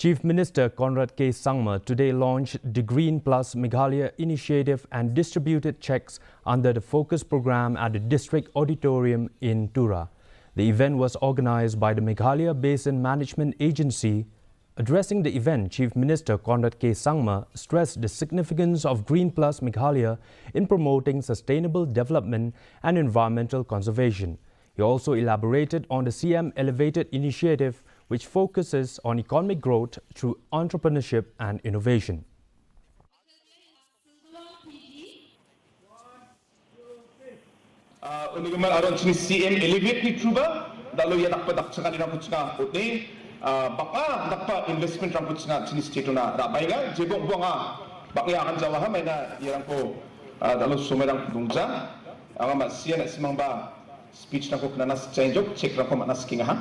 Chief Minister Conrad Sangma today launched the Green Plus Meghalaya initiative and distributed checks under the Focus program at the District Auditorium in Tura. The event was organized by the Meghalaya Basin Management Agency. Addressing the event, Chief Minister Conrad Sangma stressed the significance of Green Plus Meghalaya in promoting sustainable development and environmental conservation. He also elaborated on the CM Elevated initiative, which focuses on economic growth through entrepreneurship and innovation. CM Elevate ni truba dalo ya dakpa daksa kanina kutsanga utne baka dakpa investment rang kutsanga sini state na rabainga jebong buanga bakya akan jawaha maina yang ko dalo sumerang dungja anga masia na simang ba speech na ko nanas change check rang ko manas kinga ha